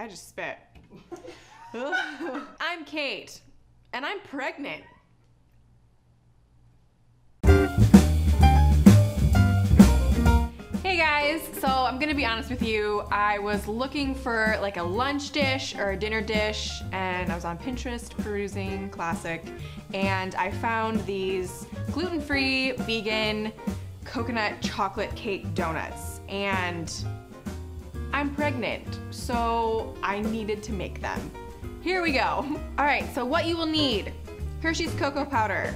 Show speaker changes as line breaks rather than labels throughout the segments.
I just spit. I'm Kate, and I'm pregnant. Hey guys, so I'm gonna be honest with you. I was looking for like a lunch dish or a dinner dish, and I was on Pinterest perusing, classic, and I found these gluten-free, vegan, coconut chocolate cake donuts, and I'm pregnant, so I needed to make them. Here we go. All right, so what you will need: Hershey's cocoa powder,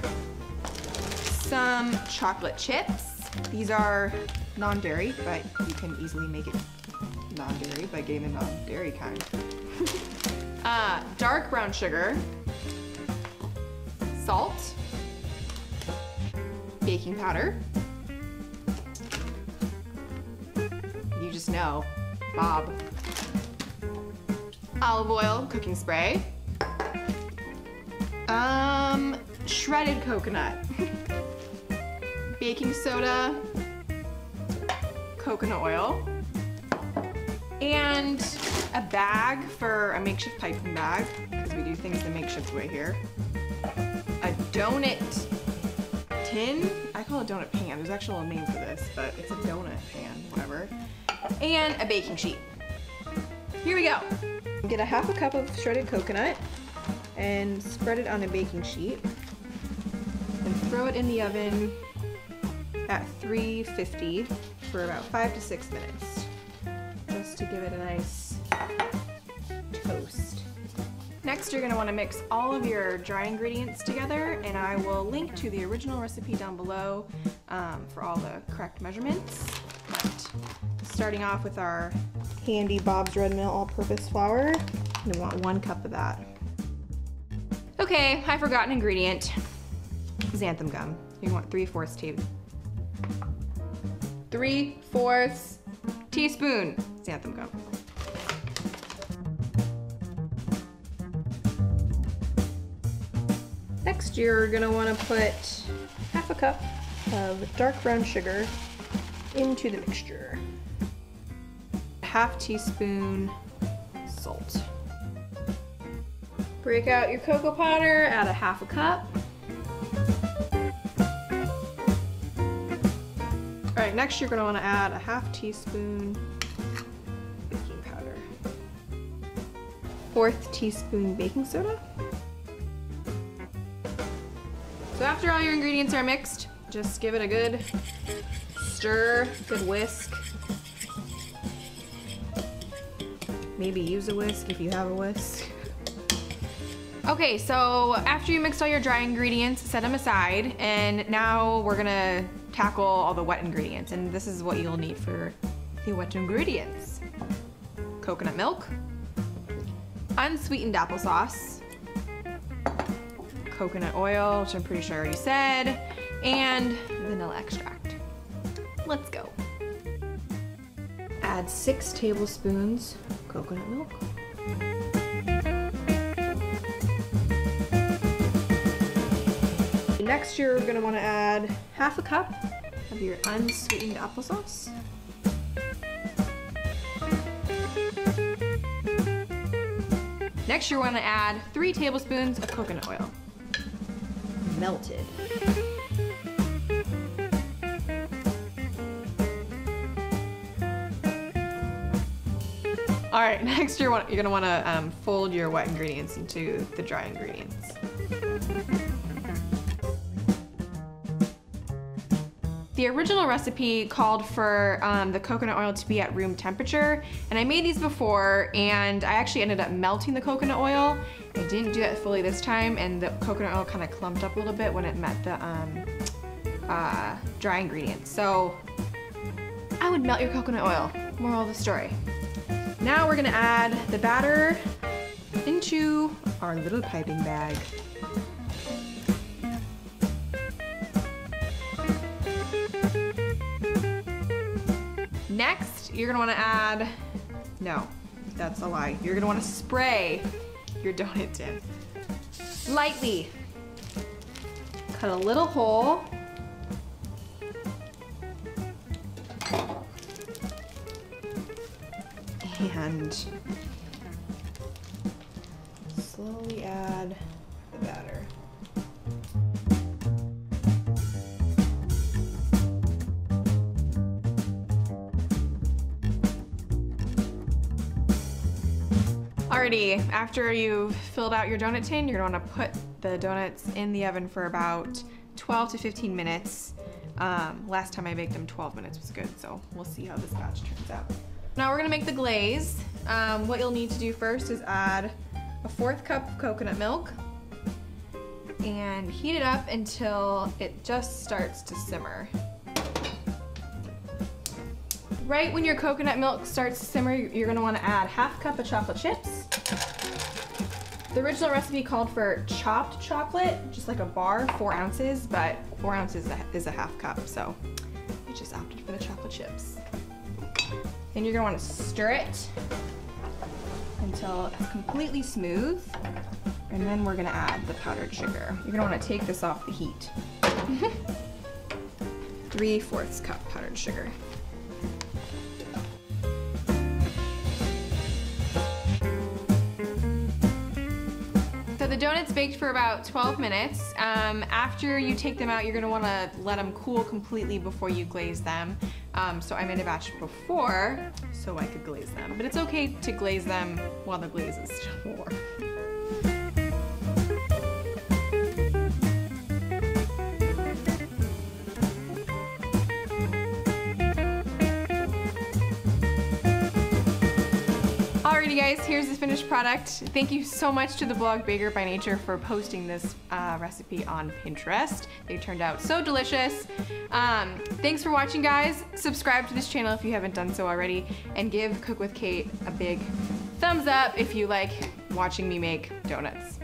some chocolate chips. These are non-dairy, but you can easily make it non-dairy by getting the non-dairy kind. Dark brown sugar, salt, baking powder, you just know, Bob, olive oil, cooking spray, shredded coconut, baking soda, coconut oil, and a bag for a makeshift piping bag, because we do things the makeshift way here. A donut tin, I call it donut pan, there's actually a name for this, but it's a donut pan, whatever. And a baking sheet. Here we go. Get a half a cup of shredded coconut and spread it on a baking sheet. And throw it in the oven at 350 for about 5 to 6 minutes, just to give it a nice toast. Next, you're gonna wanna mix all of your dry ingredients together, and I will link to the original recipe down below for all the correct measurements. But starting off with our handy Bob's Red Mill all-purpose flour, we want 1 cup of that. Okay, I forgot an ingredient, xanthan gum. You want 3/4 teaspoon xanthan gum. Next, you're gonna wanna put half a cup of dark brown sugar into the mixture. Half teaspoon salt. Break out your cocoa powder, add a half a cup. All right, next you're gonna wanna add a half teaspoon baking powder. 1/4 teaspoon baking soda. So after all your ingredients are mixed, just give it a good stir, good whisk. Maybe use a whisk if you have a whisk. Okay, so after you mixed all your dry ingredients, set them aside, and now we're gonna tackle all the wet ingredients, and this is what you'll need for the wet ingredients. Coconut milk, unsweetened applesauce, coconut oil, which I'm pretty sure I already said, and vanilla extract. Let's go. Add 6 tablespoons coconut milk. Next, you're gonna wanna add half a cup of your unsweetened applesauce. Next, you're gonna add 3 tablespoons of coconut oil, melted. All right, next you're gonna wanna fold your wet ingredients into the dry ingredients. The original recipe called for the coconut oil to be at room temperature, and I made these before, and I actually ended up melting the coconut oil. I didn't do that fully this time, and the coconut oil kind of clumped up a little bit when it met the dry ingredients. So I would melt your coconut oil, moral of the story. Now we're gonna add the batter into our little piping bag. Next, you're gonna wanna add, no, that's a lie. You're gonna wanna spray your donut tin. Lightly. Cut a little hole. And slowly add the batter. Alrighty, after you've filled out your donut tin, you're gonna put the donuts in the oven for about 12 to 15 minutes. Last time I baked them, 12 minutes was good, so we'll see how this batch turns out. Now we're gonna make the glaze. What you'll need to do first is add a 1/4 cup of coconut milk and heat it up until it just starts to simmer. Right when your coconut milk starts to simmer, you're gonna wanna add 1/2 cup of chocolate chips. The original recipe called for chopped chocolate, just like a bar, 4 ounces, but 4 ounces is a 1/2 cup, so I just opted for the chocolate chips. Then you're gonna wanna stir it until it's completely smooth, and then we're gonna add the powdered sugar. You're gonna wanna take this off the heat. 3/4 cup powdered sugar. So the donuts baked for about 12 minutes. After you take them out, you're gonna wanna let them cool completely before you glaze them. So I made a batch before so I could glaze them. But it's okay to glaze them while the glaze is still warm. Alrighty guys, here's the finished product. Thank you so much to the blog Baker by Nature for posting this recipe on Pinterest. They turned out so delicious. Thanks for watching guys. Subscribe to this channel if you haven't done so already, and give Cook with Kate a big thumbs up if you like watching me make donuts.